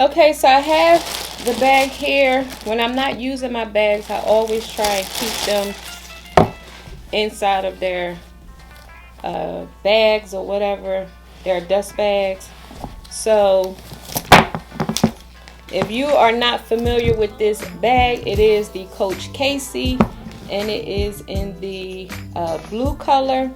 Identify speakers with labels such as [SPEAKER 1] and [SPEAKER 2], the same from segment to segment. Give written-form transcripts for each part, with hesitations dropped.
[SPEAKER 1] Okay, so I have the bag here. When I'm not using my bags, I always try and keep them inside of their bags or whatever, their dust bags. So if you are not familiar with this bag, it is the Coach Cassie, and it is in the blue color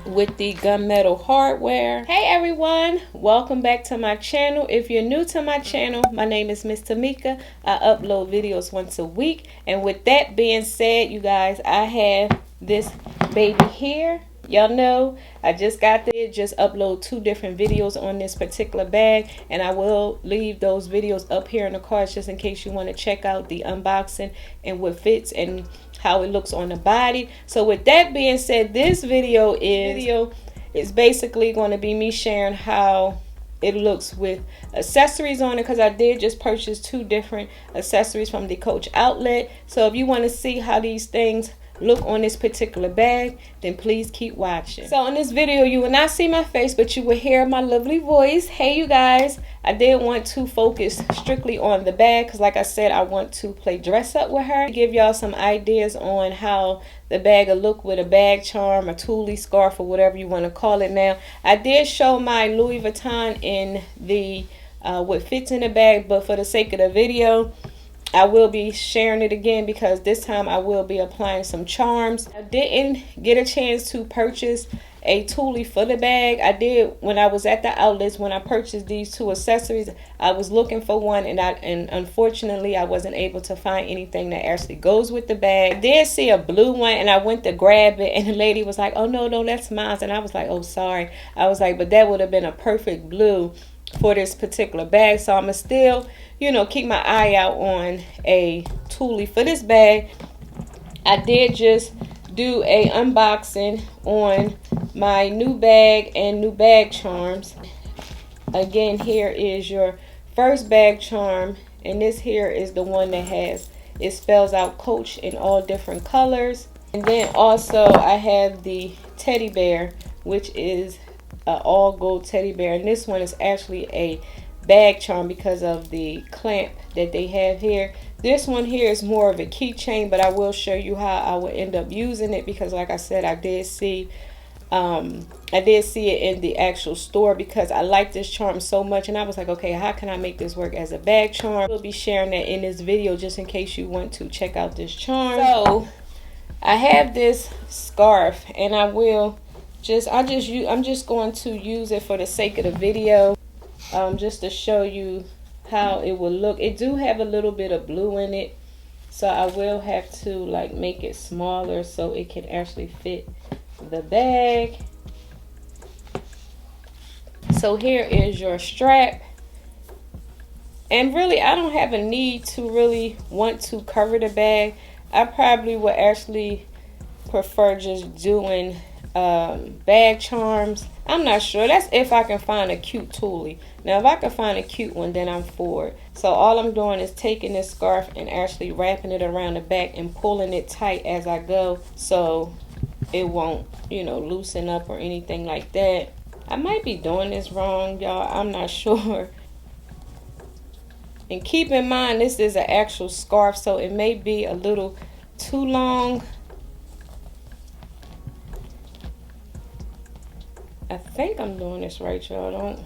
[SPEAKER 1] with the gunmetal hardware. Hey everyone, welcome back to my channel. If you're new to my channel, my name is Miss Tamika. I upload videos once a week, and with that being said, you guys, I have this baby here. Y'all know I just got there, just upload 2 different videos on this particular bag, and I will leave those videos up here in the cards just in case you want to check out the unboxing and what fits and how it looks on the body. So with that being said, this video is basically going to be me sharing how it looks with accessories on it, because I did just purchase 2 different accessories from the Coach outlet. So if you want to see how these things look on this particular bag, then please keep watching. So in this video, you will not see my face, but you will hear my lovely voice. Hey you guys, I did want to focus strictly on the bag because, like I said, I want to play dress up with her, give y'all some ideas on how the bag will look with a bag charm, a tule, scarf, or whatever you want to call it. Now, I did show my Louis Vuitton in the what fits in the bag, but for the sake of the video, I will be sharing it again because this time I will be applying some charms. I didn't get a chance to purchase a tule for the bag. I did when I was at the outlets. When I purchased these 2 accessories, I was looking for one, and unfortunately I wasn't able to find anything that actually goes with the bag. I did see a blue one, and I went to grab it, and the lady was like, "Oh no, that's mine," and I was like, "Oh sorry." I was like, "But that would have been a perfect blue for this particular bag." So I'm gonna still, you know, keep my eye out on a tule for this bag. I did just do a unboxing on my new bag and new bag charms. Again, here is your first bag charm, and this here is the one that it spells out Coach in all different colors. And then also I have the teddy bear, which is all gold teddy bear, and this one is actually a bag charm because of the clamp that they have here. This one here is more of a keychain, but I will show you how I would end up using it because, like I said, I did see it in the actual store because I like this charm so much, and I was like, okay, how can I make this work as a bag charm? We'll be sharing that in this video just in case you want to check out this charm. So I have this scarf, and I'm just going to use it for the sake of the video, just to show you how it will look. It do have a little bit of blue in it, so I will have to like make it smaller so it can actually fit the bag. So here is your strap, and really I don't have a need to really want to cover the bag. I probably would actually prefer just doing bag charms. I'm not sure. That's if I can find a cute tule. Now if I can find a cute one, then I'm for it. So all I'm doing is taking this scarf and actually wrapping it around the back and pulling it tight as I go so it won't, you know, loosen up or anything like that. I might be doing this wrong, y'all. I'm not sure. And keep in mind, this is an actual scarf, so it may be a little too long. I think I'm doing this right, y'all.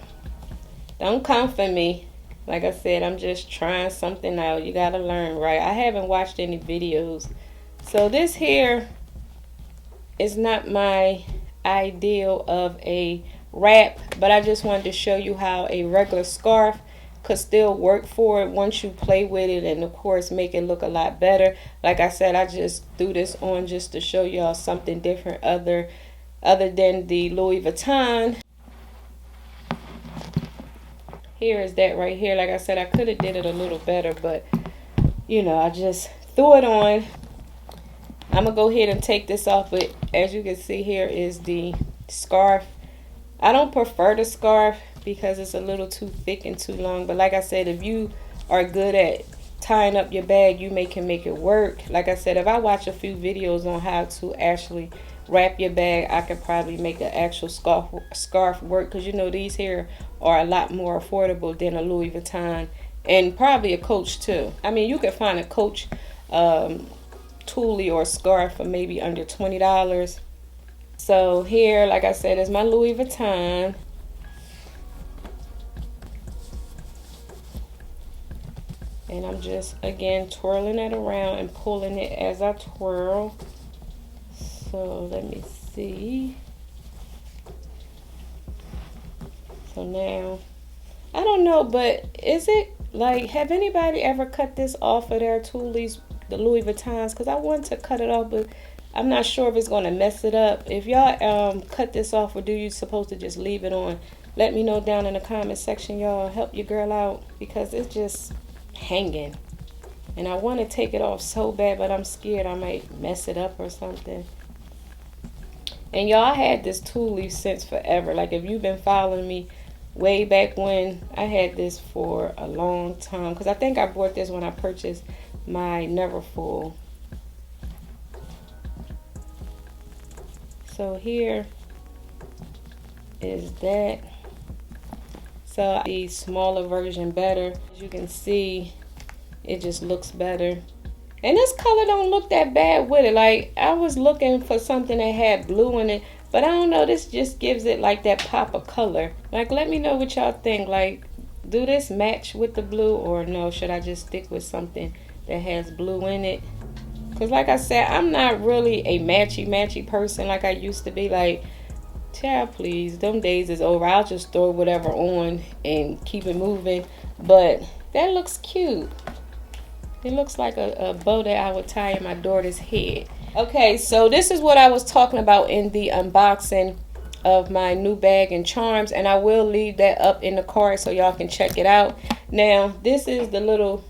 [SPEAKER 1] Don't come for me. Like I said, I'm just trying something out. You gotta learn, right? I haven't watched any videos. So this here is not my ideal of a wrap, but I just wanted to show you how a regular scarf could still work for it once you play with it, and of course make it look a lot better. Like I said, I just threw this on just to show y'all something different other than the Louis Vuitton. Here is that right here. Like I said, I could have did it a little better, but you know, I just threw it on. I'm gonna go ahead and take this off, but as you can see, here is the scarf. I don't prefer the scarf because it's a little too thick and too long, but like I said, if you are good at tying up your bag, you can make it work. Like I said, if I watch a few videos on how to actually wrap your bag, I could probably make an actual scarf work, because you know these here are a lot more affordable than a Louis Vuitton, and probably a Coach too. I mean, you can find a Coach toolie or scarf for maybe under $20. So here, like I said, is my Louis Vuitton. And I'm just, again, twirling it around and pulling it as I twirl. So let me see. So now, I don't know, but is it like, have anybody ever cut this off of their toolies, the Louis Vuittons? Because I want to cut it off, but I'm not sure if it's going to mess it up. If y'all cut this off, or do you supposed to just leave it on? Let me know down in the comment section, y'all. Help your girl out, because it's just hanging. And I want to take it off so bad, but I'm scared I might mess it up or something. And y'all, I had this toolie since forever. Like, if you've been following me way back when, I had this for a long time. Because I think I bought this when I purchased my Neverfull. So here is that. So the smaller version better. As you can see, it just looks better. And this color don't look that bad with it. Like, I was looking for something that had blue in it, but I don't know, this just gives it like that pop of color. Like, let me know what y'all think. Like, do this match with the blue, or no, should I just stick with something that has blue in it? Because like I said, I'm not really a matchy person like I used to be. Like, child, please, them days is over. I'll just throw whatever on and keep it moving. But that looks cute. It looks like a bow that I would tie in my daughter's head. Okay, so this is what I was talking about in the unboxing of my new bag and charms, and I will leave that up in the card so y'all can check it out. Now, this is the little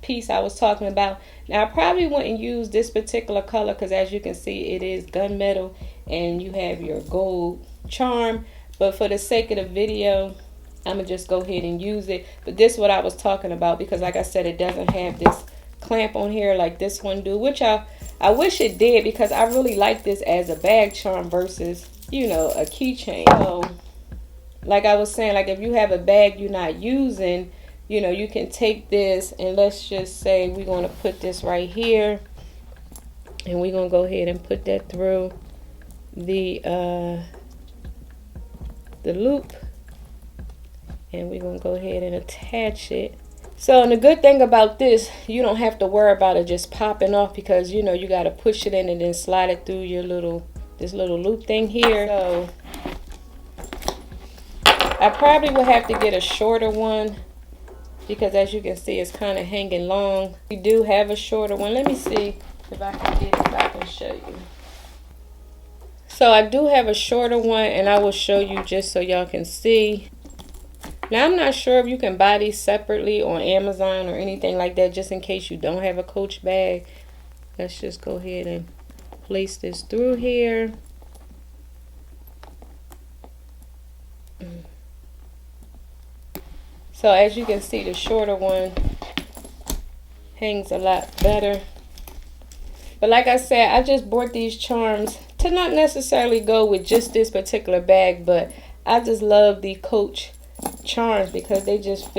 [SPEAKER 1] piece I was talking about. Now, I probably wouldn't use this particular color because, as you can see, it is gunmetal and you have your gold charm. But for the sake of the video, I'm going to just go ahead and use it. But this is what I was talking about, because like I said, it doesn't have this clamp on here like this one do, which I wish it did, because I really like this as a bag charm versus, you know, a keychain. So like I was saying, like if you have a bag you're not using, you know, you can take this, and let's just say we're going to put this right here, and we're going to go ahead and put that through the loop, and we're going to go ahead and attach it. So, and the good thing about this, you don't have to worry about it just popping off, because, you know, you got to push it in and then slide it through your this little loop thing here. So I probably will have to get a shorter one, because as you can see, it's kind of hanging long. We do have a shorter one. Let me see if I can get it back and show you. So I do have a shorter one, and I will show you just so y'all can see. Now, I'm not sure if you can buy these separately on Amazon or anything like that, just in case you don't have a Coach bag. Let's just go ahead and place this through here. So as you can see, the shorter one hangs a lot better. But like I said, I just bought these charms to not necessarily go with just this particular bag, but I just love the Coach charms because they just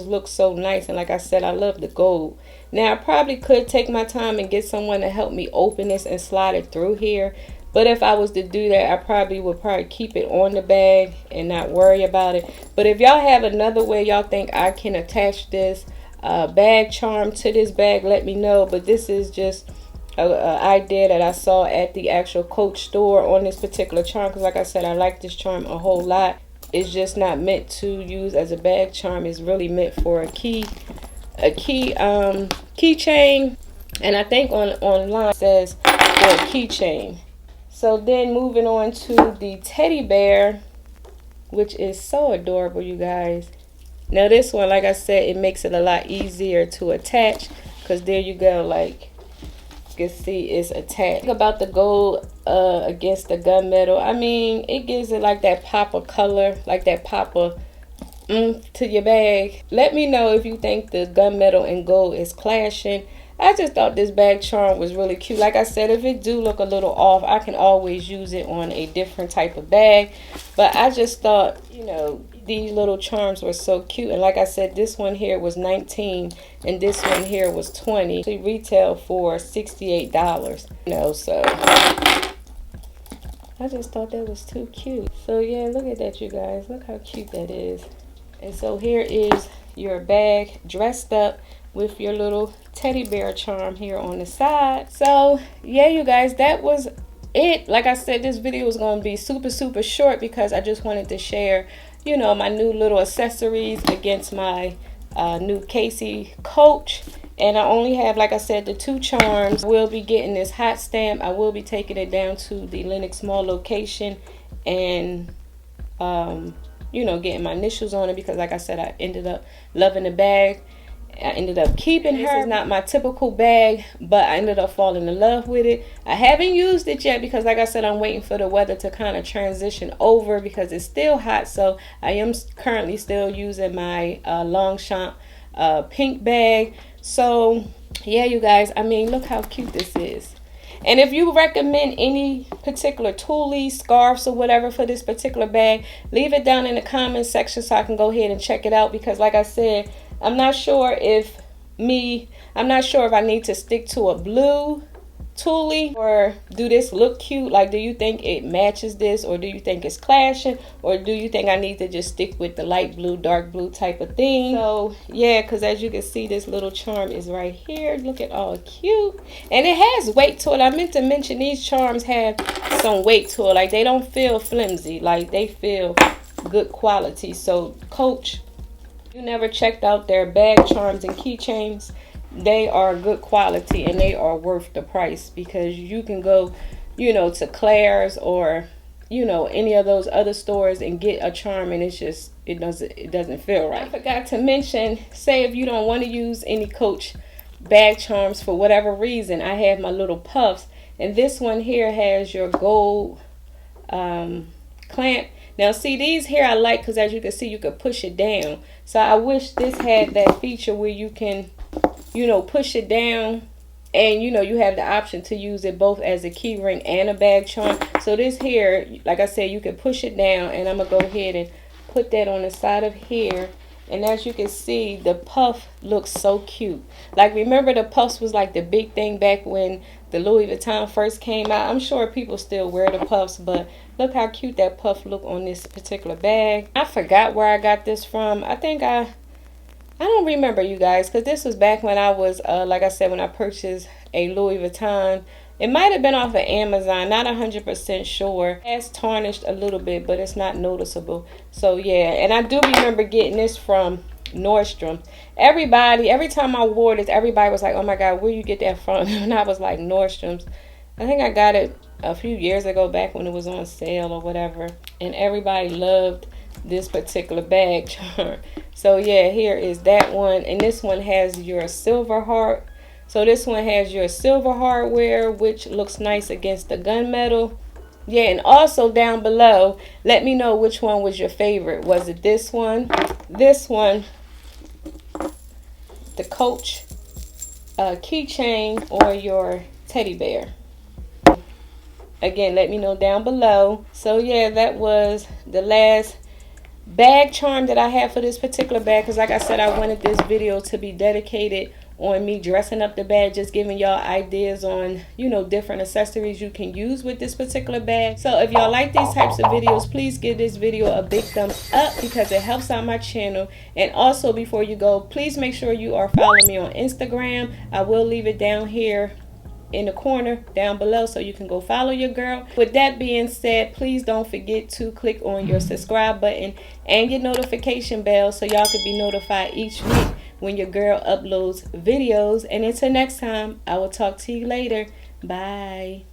[SPEAKER 1] look so nice. And like I said, I love the gold. Now, I probably could take my time and get someone to help me open this and slide it through here. But if I was to do that, I probably would keep it on the bag and not worry about it. But if y'all have another way y'all think I can attach this bag charm to this bag, let me know. But this is just an idea that I saw at the actual Coach store on this particular charm. Because like I said, I like this charm a whole lot. It's just not meant to use as a bag charm. It's really meant for a keychain. And I think online it says for a keychain. So then moving on to the teddy bear, which is so adorable, you guys. Now this one, like I said, it makes it a lot easier to attach, because there you go, like you can see it's attached. Think about the gold against the gunmetal. I mean, it gives it like that pop of color, like that pop of to your bag. Let me know if you think the gunmetal and gold is clashing. I just thought this bag charm was really cute. Like I said, if it do look a little off, I can always use it on a different type of bag. But I just thought, you know, These little charms were so cute. And like I said, this one here was $19 and this one here was $20. They retail for $68. You know, so I just thought that was too cute. So yeah, look at that, you guys. Look how cute that is. And so here is your bag dressed up with your little teddy bear charm here on the side. So yeah, you guys, that was it. Like I said, this video was going to be super short because I just wanted to share, you know, my new little accessories against my new Cassie Coach. And I only have, like I said, the 2 charms. I will be getting this hot stamp. I will be taking it down to the Lenox Mall location and you know, getting my initials on it, because like I said, I ended up loving the bag. I ended up keeping her. This is not my typical bag, but I ended up falling in love with it. I haven't used it yet because like I said, I'm waiting for the weather to kind of transition over because it's still hot. So I am currently still using my Longchamp pink bag. So yeah, you guys, I mean, look how cute this is. And if you recommend any particular toolie, scarves, or whatever for this particular bag, leave it down in the comment section so I can go ahead and check it out. Because like I said, I'm not sure if I need to stick to a blue toolie or do this look cute. Like, do you think it matches this, or do you think it's clashing, or do you think I need to just stick with the light blue, dark blue type of thing? So yeah, because as you can see, this little charm is right here. Look at all cute, and it has weight to it. I meant to mention these charms have some weight to it. Like, they don't feel flimsy, like they feel good quality. So Coach, you never checked out their bag charms and keychains, they are good quality and they are worth the price, because you can go, you know, to Claire's or, you know, any of those other stores and get a charm and it's just, it doesn't feel right. I forgot to mention, say if you don't want to use any Coach bag charms for whatever reason, I have my little puffs, and this one here has your gold clamp. Now see, these here I like because as you can see, you can push it down. So I wish this had that feature where you can, you know, push it down, and you know, you have the option to use it both as a key ring and a bag charm. So this here, like I said, you can push it down, and I'm gonna go ahead and put that on the side of here. And as you can see, the puff looks so cute. Like, remember the puffs was like the big thing back when the Louis Vuitton first came out. I'm sure people still wear the puffs, but look how cute that puff look on this particular bag. I forgot where I got this from. I think I don't remember, you guys, because this was back when I was, like I said, when I purchased a Louis Vuitton. It might have been off of Amazon, not 100% sure. It's tarnished a little bit, but it's not noticeable. So yeah, and I do remember getting this from Nordstrom. Every time I wore this, everybody was like, oh my God, where you get that from? And I was like, Nordstrom's. I think I got it a few years ago, back when it was on sale or whatever. And everybody loved this particular bag charm. So yeah, here is that one. And this one has your silver heart. So this one has your silver hardware, which looks nice against the gunmetal. Yeah, and also down below, let me know which one was your favorite. Was it this one, the Coach keychain, or your teddy bear? Again, let me know down below. So yeah, that was the last bag charm that I have for this particular bag, because like I said, I wanted this video to be dedicated on me dressing up the bag, just giving y'all ideas on, you know, different accessories you can use with this particular bag. So if y'all like these types of videos, please give this video a big thumbs up because it helps out my channel. And also, before you go, please make sure you are following me on Instagram. I will leave it down here in the corner down below so you can go follow your girl. With that being said, please don't forget to click on your subscribe button and your notification bell so y'all can be notified each week when your girl uploads videos. And until next time, I will talk to you later. Bye.